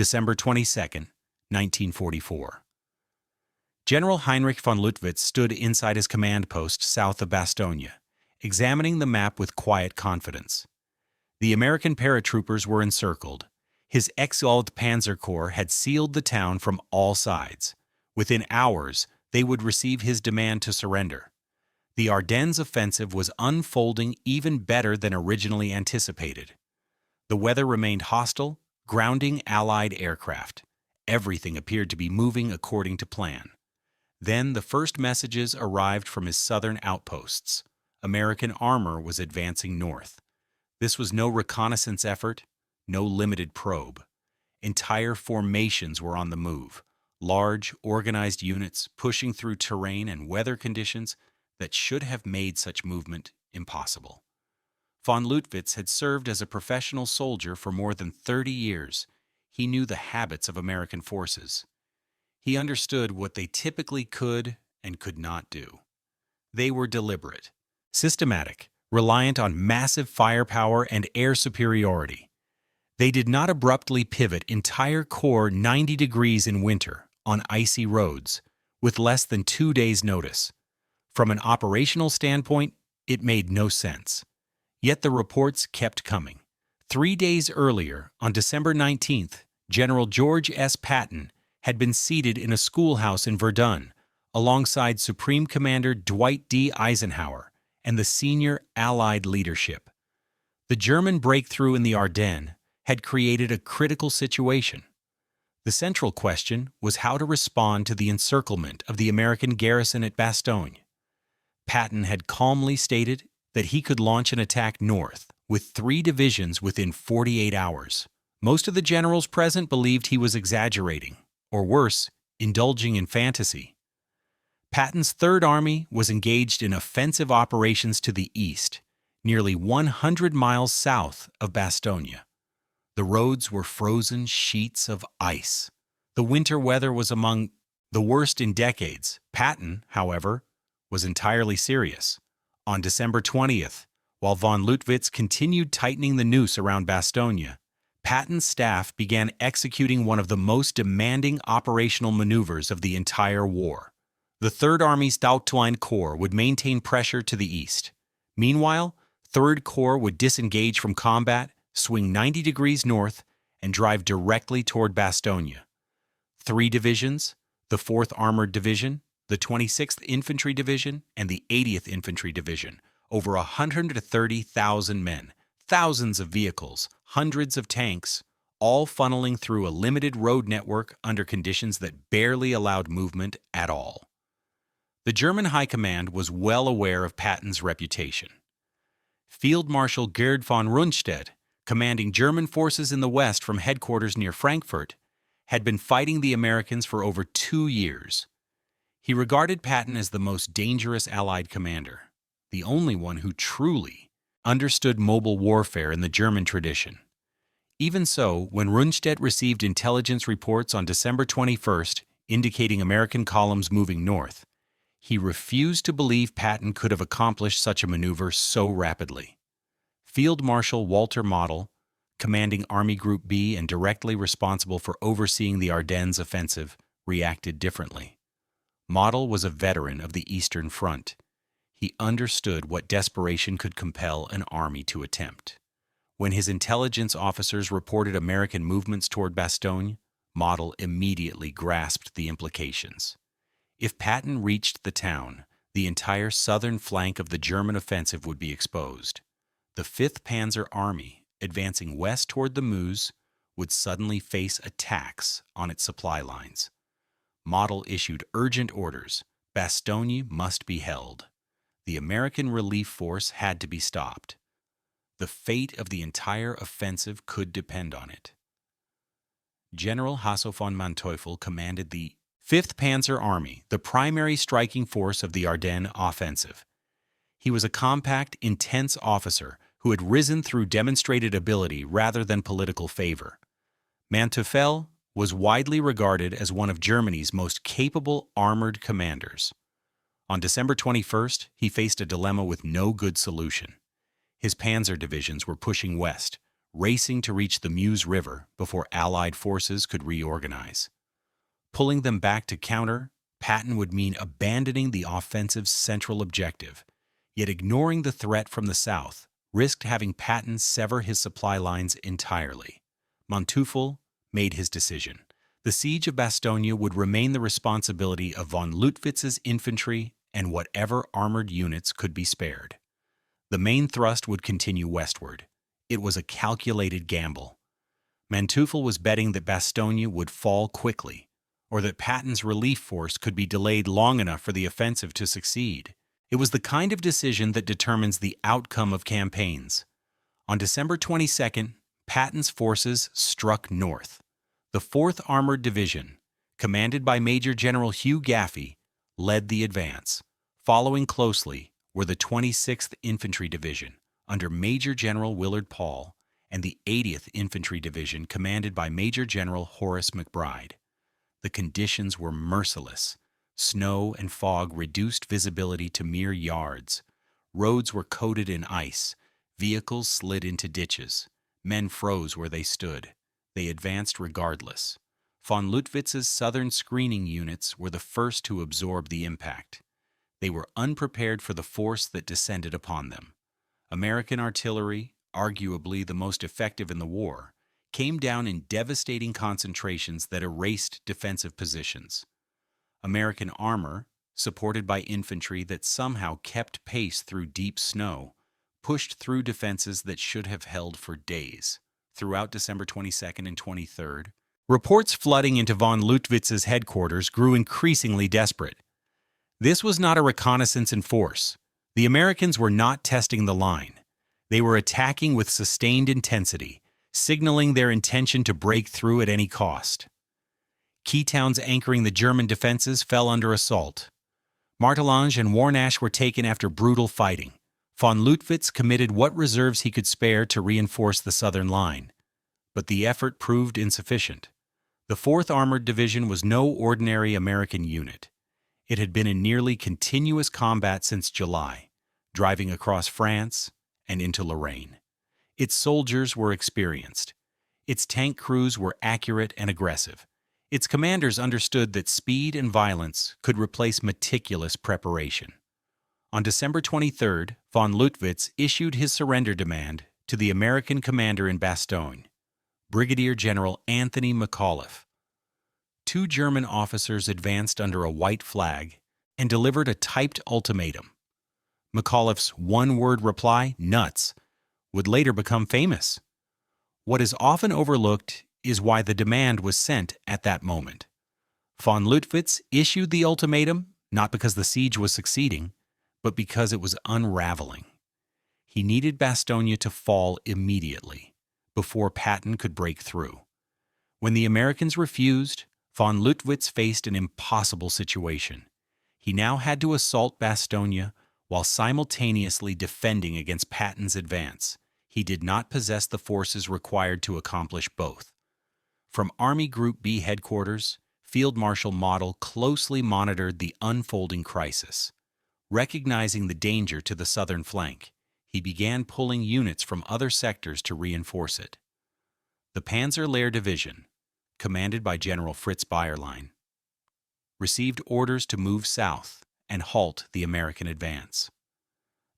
December 22, 1944. General Heinrich von Luttwitz stood inside his command post south of Bastogne, examining the map with quiet confidence. The American paratroopers were encircled. His encircled Panzer Corps had sealed the town from all sides. Within hours, they would receive his demand to surrender. The Ardennes offensive was unfolding even better than originally anticipated. The weather remained hostile, grounding Allied aircraft. Everything appeared to be moving according to plan. Then the first messages arrived from his southern outposts. American armor was advancing north. This was no reconnaissance effort, no limited probe. Entire formations were on the move, large, organized units pushing through terrain and weather conditions that should have made such movement impossible. Von Luttwitz had served as a professional soldier for more than 30 years. He knew the habits of American forces. He understood what they typically could and could not do. They were deliberate, systematic, reliant on massive firepower and air superiority. They did not abruptly pivot entire corps 90 degrees in winter on icy roads with less than 2 days' notice. From an operational standpoint, it made no sense. Yet the reports kept coming. 3 days earlier, on December 19th, General George S. Patton had been seated in a schoolhouse in Verdun alongside Supreme Commander Dwight D. Eisenhower and the senior Allied leadership. The German breakthrough in the Ardennes had created a critical situation. The central question was how to respond to the encirclement of the American garrison at Bastogne. Patton had calmly stated that he could launch an attack north with 3 divisions within 48 hours. Most of the generals present believed he was exaggerating, or worse, indulging in fantasy. Patton's Third Army was engaged in offensive operations to the east, nearly 100 miles south of Bastogne. The roads were frozen sheets of ice. The winter weather was among the worst in decades. Patton, however, was entirely serious. On December 20th, while von Luttwitz continued tightening the noose around Bastogne, Patton's staff began executing one of the most demanding operational maneuvers of the entire war. The Third Army's Bastogne Corps would maintain pressure to the east. Meanwhile, Third Corps would disengage from combat, swing 90 degrees north, and drive directly toward Bastogne. 3 divisions, the 4th Armored Division, the 26th Infantry Division, and the 80th Infantry Division, over 130,000 men, thousands of vehicles, hundreds of tanks, all funneling through a limited road network under conditions that barely allowed movement at all. The German High Command was well aware of Patton's reputation. Field Marshal Gerd von Rundstedt, commanding German forces in the west from headquarters near Frankfurt, had been fighting the Americans for over 2 years. He regarded Patton as the most dangerous Allied commander, the only one who truly understood mobile warfare in the German tradition. Even so, when Rundstedt received intelligence reports on December 21st indicating American columns moving north, he refused to believe Patton could have accomplished such a maneuver so rapidly. Field Marshal Walter Model, commanding Army Group B and directly responsible for overseeing the Ardennes offensive, reacted differently. Model was a veteran of the Eastern Front. He understood what desperation could compel an army to attempt. When his intelligence officers reported American movements toward Bastogne, Model immediately grasped the implications. If Patton reached the town, the entire southern flank of the German offensive would be exposed. The 5th Panzer Army, advancing west toward the Meuse, would suddenly face attacks on its supply lines. Model issued urgent orders. Bastogne must be held. The American relief force had to be stopped. The fate of the entire offensive could depend on it. General Hasso von Manteuffel commanded the 5th Panzer Army, the primary striking force of the Ardennes offensive. He was a compact, intense officer who had risen through demonstrated ability rather than political favor. Manteuffel was widely regarded as one of Germany's most capable armored commanders. On December 21st, he faced a dilemma with no good solution. His panzer divisions were pushing west, racing to reach the Meuse River before Allied forces could reorganize. Pulling them back to counter Patton would mean abandoning the offensive's central objective, yet ignoring the threat from the south risked having Patton sever his supply lines entirely. Manteuffel made his decision. The siege of Bastogne would remain the responsibility of von Leutwitz's infantry and whatever armored units could be spared. The main thrust would continue westward. It was a calculated gamble. Manteuffel was betting that Bastogne would fall quickly, or that Patton's relief force could be delayed long enough for the offensive to succeed. It was the kind of decision that determines the outcome of campaigns. On December 22nd, Patton's forces struck north. The 4th Armored Division, commanded by Major General Hugh Gaffey, led the advance. Following closely were the 26th Infantry Division, under Major General Willard Paul, and the 80th Infantry Division, commanded by Major General Horace McBride. The conditions were merciless. Snow and fog reduced visibility to mere yards. Roads were coated in ice. Vehicles slid into ditches. Men froze where they stood. They advanced regardless. Von Leutwitz's southern screening units were the first to absorb the impact. They were unprepared for the force that descended upon them. American artillery, arguably the most effective in the war, came down in devastating concentrations that erased defensive positions. American armor, supported by infantry that somehow kept pace through deep snow, pushed through defenses that should have held for days. Throughout December 22nd and 23rd, reports flooding into von Leutwitz's headquarters grew increasingly desperate. This was not a reconnaissance in force. The Americans were not testing the line. They were attacking with sustained intensity, signaling their intention to break through at any cost. Key towns anchoring the German defenses fell under assault. Martelange and Warnash were taken after brutal fighting. Von Leutwitz committed what reserves he could spare to reinforce the southern line. But the effort proved insufficient. The 4th Armored Division was no ordinary American unit. It had been in nearly continuous combat since July, driving across France and into Lorraine. Its soldiers were experienced. Its tank crews were accurate and aggressive. Its commanders understood that speed and violence could replace meticulous preparation. On December 23rd, von Leutwitz issued his surrender demand to the American commander in Bastogne, Brigadier General Anthony McAuliffe. 2 German officers advanced under a white flag and delivered a typed ultimatum. McAuliffe's one-word reply, "Nuts," would later become famous. What is often overlooked is why the demand was sent at that moment. Von Leutwitz issued the ultimatum not because the siege was succeeding, but because it was unraveling. He needed Bastogne to fall immediately, before Patton could break through. When the Americans refused, von Leutwitz faced an impossible situation. He now had to assault Bastogne while simultaneously defending against Patton's advance. He did not possess the forces required to accomplish both. From Army Group B headquarters, Field Marshal Model closely monitored the unfolding crisis. Recognizing the danger to the southern flank, he began pulling units from other sectors to reinforce it. The Panzer-Lehr Division, commanded by General Fritz Bayerlein, received orders to move south and halt the American advance.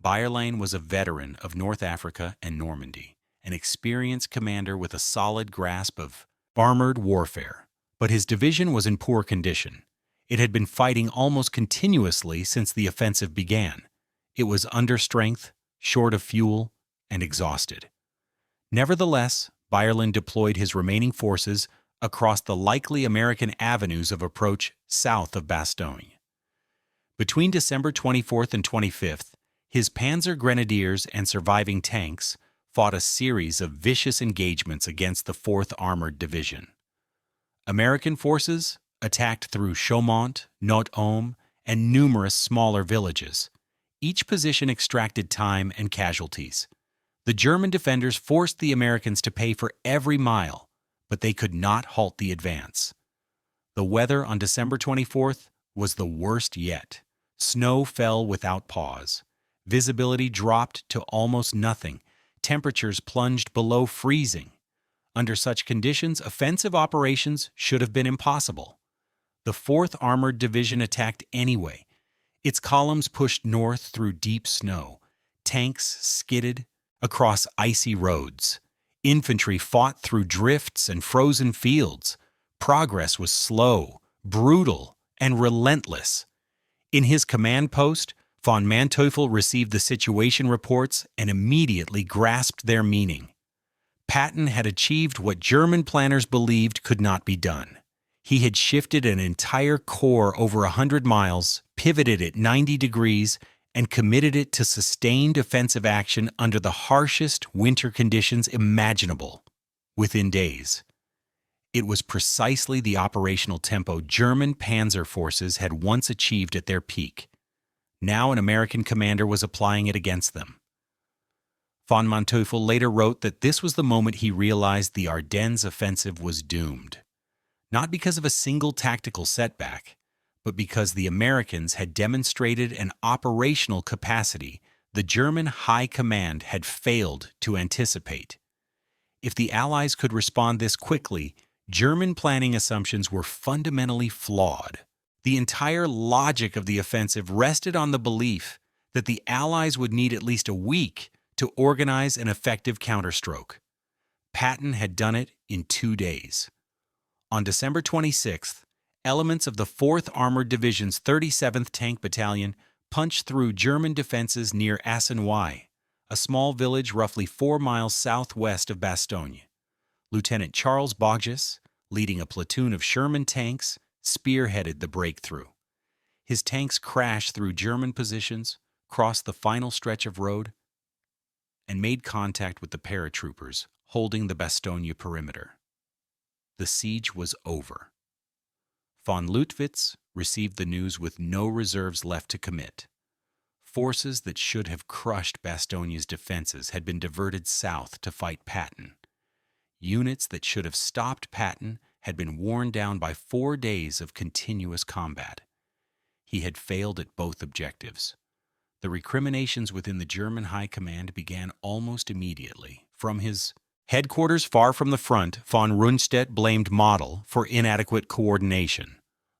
Bayerlein was a veteran of North Africa and Normandy, an experienced commander with a solid grasp of armored warfare, but his division was in poor condition. It had been fighting almost continuously since the offensive began. It was under strength, short of fuel, and exhausted. Nevertheless, Bayerlein deployed his remaining forces across the likely American avenues of approach south of Bastogne. Between December 24th and 25th, his Panzer Grenadiers and surviving tanks fought a series of vicious engagements against the 4th Armored Division. American forces attacked through Chaumont, Not-Ulm, and numerous smaller villages. Each position extracted time and casualties. The German defenders forced the Americans to pay for every mile, but they could not halt the advance. The weather on December 24th was the worst yet. Snow fell without pause. Visibility dropped to almost nothing. temperatures plunged below freezing. Under such conditions, offensive operations should have been impossible. The 4th Armored Division attacked anyway. Its columns pushed north through deep snow. Tanks skidded across icy roads. Infantry fought through drifts and frozen fields. Progress was slow, brutal, and relentless. In his command post, von Manteuffel received the situation reports and immediately grasped their meaning. Patton had achieved what German planners believed could not be done. He had shifted an entire corps over 100 miles, pivoted it 90 degrees, and committed it to sustained offensive action under the harshest winter conditions imaginable within days. It was precisely the operational tempo German panzer forces had once achieved at their peak. Now an American commander was applying it against them. Von Manteuffel later wrote that this was the moment he realized the Ardennes offensive was doomed. Not because of a single tactical setback, but because the Americans had demonstrated an operational capacity the German High Command had failed to anticipate. If the Allies could respond this quickly, German planning assumptions were fundamentally flawed. The entire logic of the offensive rested on the belief that the Allies would need at least a week to organize an effective counterstroke. Patton had done it in 2 days. On December 26th, elements of the 4th Armored Division's 37th Tank Battalion punched through German defenses near Ardennes, a small village roughly 4 miles southwest of Bastogne. Lieutenant Charles Bogis, leading a platoon of Sherman tanks, spearheaded the breakthrough. His tanks crashed through German positions, crossed the final stretch of road, and made contact with the paratroopers holding the Bastogne perimeter. The siege was over. Von Leutwitz received the news with no reserves left to commit. Forces that should have crushed Bastogne's defenses had been diverted south to fight Patton. Units that should have stopped Patton had been worn down by 4 days of continuous combat. He had failed at both objectives. The recriminations within the German High Command began almost immediately. From his headquarters far from the front, von Rundstedt blamed Model for inadequate coordination.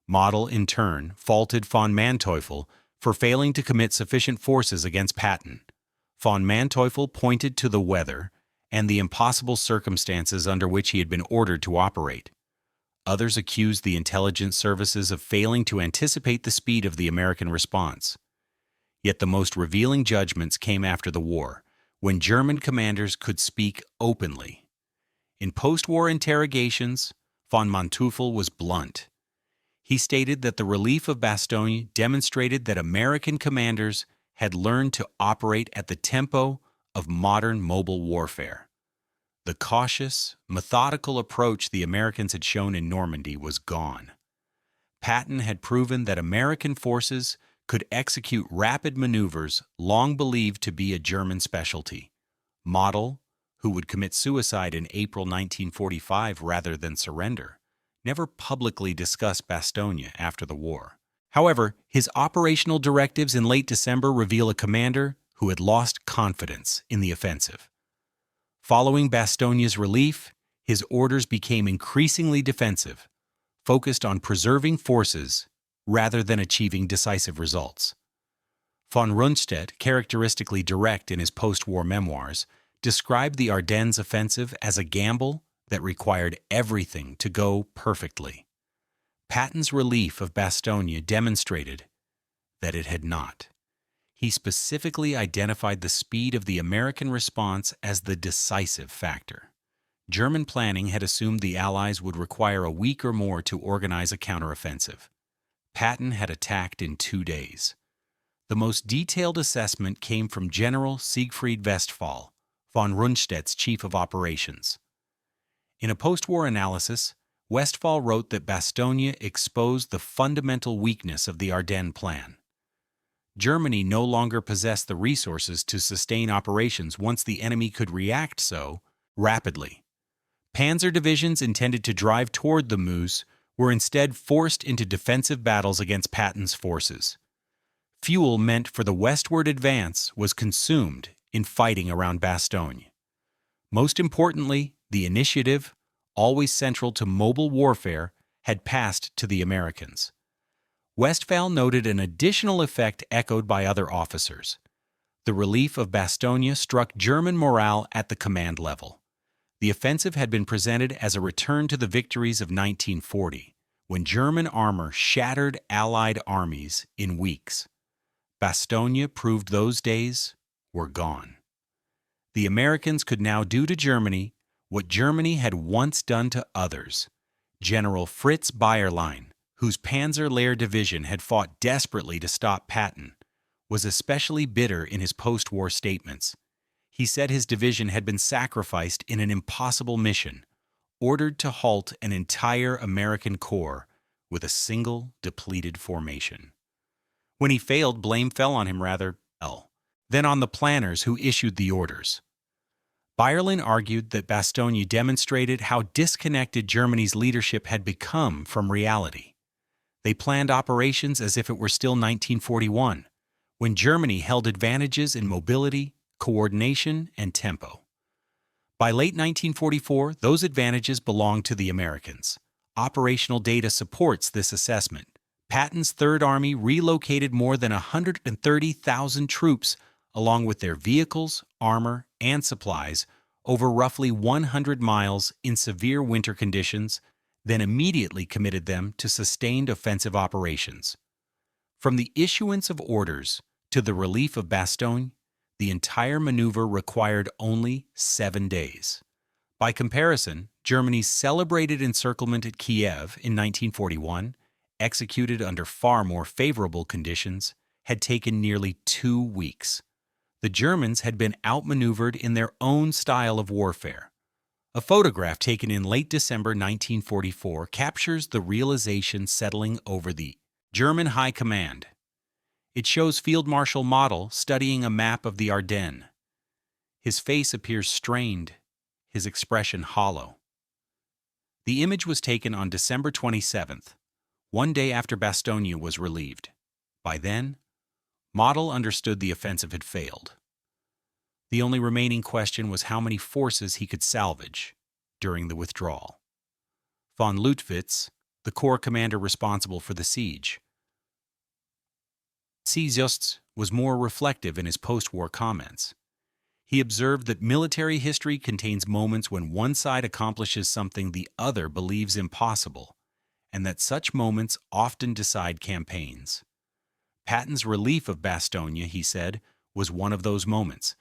Model, in turn, faulted von Manteuffel for failing to commit sufficient forces against Patton. Von Manteuffel pointed to the weather and the impossible circumstances under which he had been ordered to operate. Others accused the intelligence services of failing to anticipate the speed of the American response. Yet the most revealing judgments came after the war, when German commanders could speak openly. In post-war interrogations, von Manteuffel was blunt. He stated that the relief of Bastogne demonstrated that American commanders had learned to operate at the tempo of modern mobile warfare. The cautious, methodical approach the Americans had shown in Normandy was gone. Patton had proven that American forces could execute rapid maneuvers long believed to be a German specialty. Model, who would commit suicide in April 1945 rather than surrender, never publicly discussed Bastogne after the war. However, his operational directives in late December reveal a commander who had lost confidence in the offensive. Following Bastogne's relief, his orders became increasingly defensive, focused on preserving forces rather than achieving decisive results. Von Rundstedt, characteristically direct in his post-war memoirs, described the Ardennes offensive as a gamble that required everything to go perfectly. Patton's relief of Bastogne demonstrated that it had not. He specifically identified the speed of the American response as the decisive factor. German planning had assumed the Allies would require a week or more to organize a counteroffensive. Patton had attacked in 2 days. The most detailed assessment came from General Siegfried Westphal, von Rundstedt's chief of operations. In a post-war analysis, Westphal wrote that Bastogne exposed the fundamental weakness of the Ardennes plan. Germany no longer possessed the resources to sustain operations once the enemy could react so rapidly. Panzer divisions intended to drive toward the Meuse were instead forced into defensive battles against Patton's forces. Fuel meant for the westward advance was consumed in fighting around Bastogne. Most importantly, the initiative, always central to mobile warfare, had passed to the Americans. Westphal noted an additional effect echoed by other officers. The relief of Bastogne struck German morale at the command level. The offensive had been presented as a return to the victories of 1940, when German armor shattered Allied armies in weeks. Bastogne proved those days were gone. The Americans could now do to Germany what Germany had once done to others. General Fritz Bayerlein, whose Panzer Lehr division had fought desperately to stop Patton, was especially bitter in his post-war statements. He said his division had been sacrificed in an impossible mission, ordered to halt an entire American corps with a single depleted formation. When he failed, blame fell on him rather than on the planners who issued the orders. Bayerlein argued that Bastogne demonstrated how disconnected Germany's leadership had become from reality. They planned operations as if it were still 1941, when Germany held advantages in mobility, coordination, and tempo. By late 1944, those advantages belonged to the Americans. Operational data supports this assessment. Patton's Third Army relocated more than 130,000 troops, along with their vehicles, armor, and supplies, over roughly 100 miles in severe winter conditions, then immediately committed them to sustained offensive operations. From the issuance of orders to the relief of Bastogne, the entire maneuver required only 7 days. By comparison, Germany's celebrated encirclement at Kiev in 1941, executed under far more favorable conditions, had taken nearly 2 weeks. The Germans had been outmaneuvered in their own style of warfare. A photograph taken in late December 1944 captures the realization settling over the German High Command. It shows Field Marshal Model studying a map of the Ardennes. His face appears strained, his expression hollow. The image was taken on December 27th, one day after Bastogne was relieved. By then, Model understood the offensive had failed. The only remaining question was how many forces he could salvage during the withdrawal. Von Leutwitz, the corps commander responsible for the siege, was more reflective in his post-war comments. He observed that military history contains moments when one side accomplishes something the other believes impossible, and that such moments often decide campaigns. Patton's relief of Bastogne, he said, was one of those moments.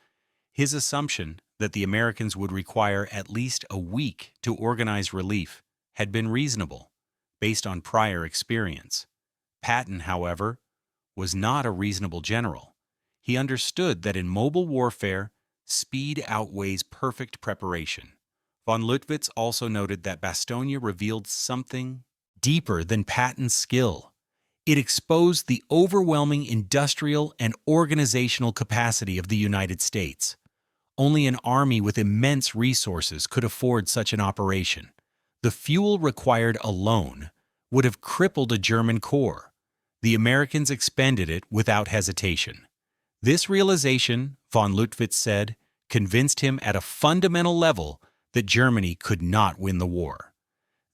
His assumption that the Americans would require at least a week to organize relief had been reasonable, based on prior experience. Patton, however, was not a reasonable general. He understood that in mobile warfare, speed outweighs perfect preparation. Von Leutwitz also noted that Bastogne revealed something deeper than Patton's skill. It exposed the overwhelming industrial and organizational capacity of the United States. Only an army with immense resources could afford such an operation. The fuel required alone would have crippled a German corps. The Americans expended it without hesitation. This realization, von Leutwitz said, convinced him at a fundamental level that Germany could not win the war.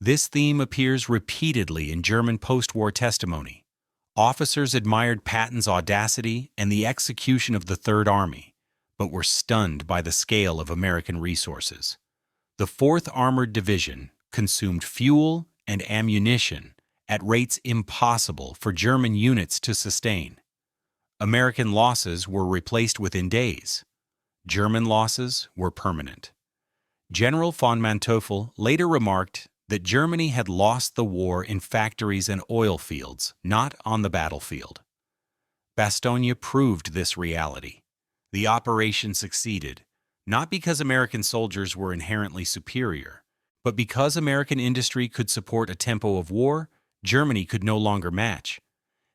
This theme appears repeatedly in German post-war testimony. Officers admired Patton's audacity and the execution of the Third Army, but were stunned by the scale of American resources. The 4th Armored Division consumed fuel and ammunition at rates impossible for German units to sustain. American losses were replaced within days. German losses were permanent. General von Manteuffel later remarked that Germany had lost the war in factories and oil fields, not on the battlefield. Bastogne proved this reality. The operation succeeded, not because American soldiers were inherently superior, but because American industry could support a tempo of war Germany could no longer match.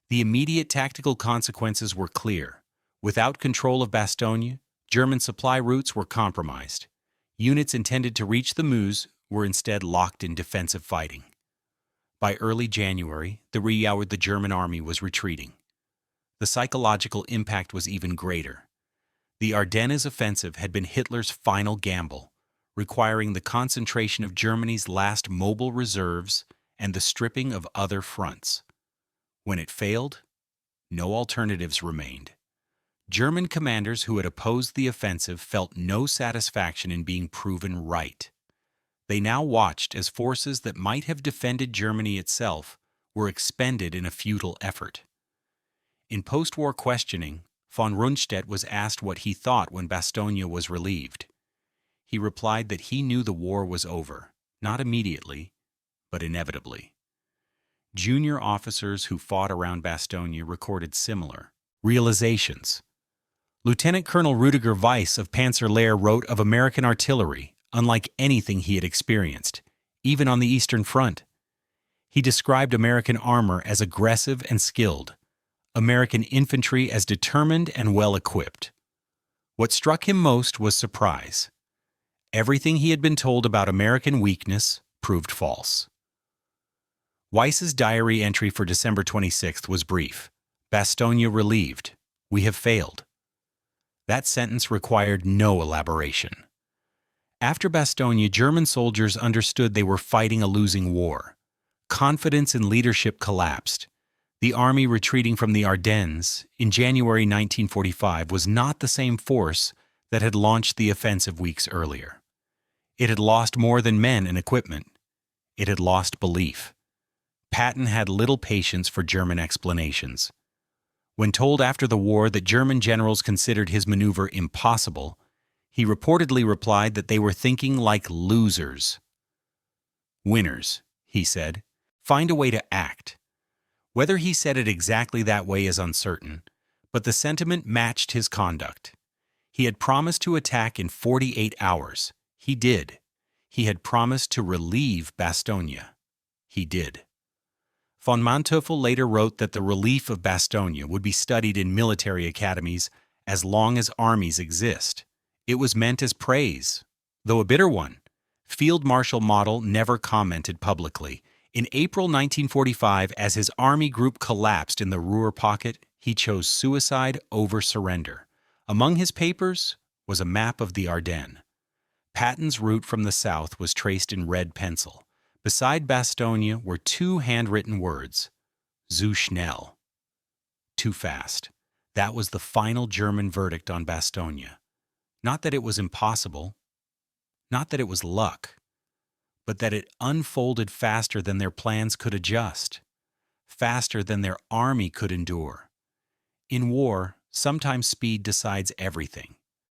The immediate tactical consequences were clear. Without control of Bastogne, German supply routes were compromised. Units intended to reach the Meuse were instead locked in defensive fighting. By early January, the German army was retreating. The psychological impact was even greater. The Ardennes offensive had been Hitler's final gamble, requiring the concentration of Germany's last mobile reserves and the stripping of other fronts. When it failed, no alternatives remained. German commanders who had opposed the offensive felt no satisfaction in being proven right. They now watched as forces that might have defended Germany itself were expended in a futile effort. In post-war questioning, von Rundstedt was asked what he thought when Bastogne was relieved. He replied that he knew the war was over, not immediately, but inevitably. Junior officers who fought around Bastogne recorded similar realizations. Lieutenant Colonel Rudiger Weiss of Panzerlehr wrote of American artillery, unlike anything he had experienced, even on the Eastern Front. He described American armor as aggressive and skilled, American infantry as determined and well-equipped. What struck him most was surprise. Everything he had been told about American weakness proved false. Weiss's diary entry for December 26th was brief. Bastogne relieved. We have failed. That sentence required no elaboration. After Bastogne, German soldiers understood they were fighting a losing war. Confidence in leadership collapsed. The army retreating from the Ardennes in January 1945 was not the same force that had launched the offensive weeks earlier. It had lost more than men and equipment. It had lost belief. Patton had little patience for German explanations. When told after the war that German generals considered his maneuver impossible, he reportedly replied that they were thinking like losers. Winners, he said, find a way to act. Whether he said it exactly that way is uncertain, but the sentiment matched his conduct. He had promised to attack in 48 hours. He did. He had promised to relieve Bastogne. He did. Von Manteuffel later wrote that the relief of Bastogne would be studied in military academies as long as armies exist. It was meant as praise, though a bitter one. Field Marshal Model never commented publicly. In April 1945, as his army group collapsed in the Ruhr pocket, he chose suicide over surrender. Among his papers was a map of the Ardennes. Patton's route from the south was traced in red pencil. Beside Bastogne were two handwritten words, Zu schnell, too fast. That was the final German verdict on Bastogne. Not that it was impossible, not that it was luck, but that it unfolded faster than their plans could adjust, faster than their army could endure. In war, sometimes speed decides everything.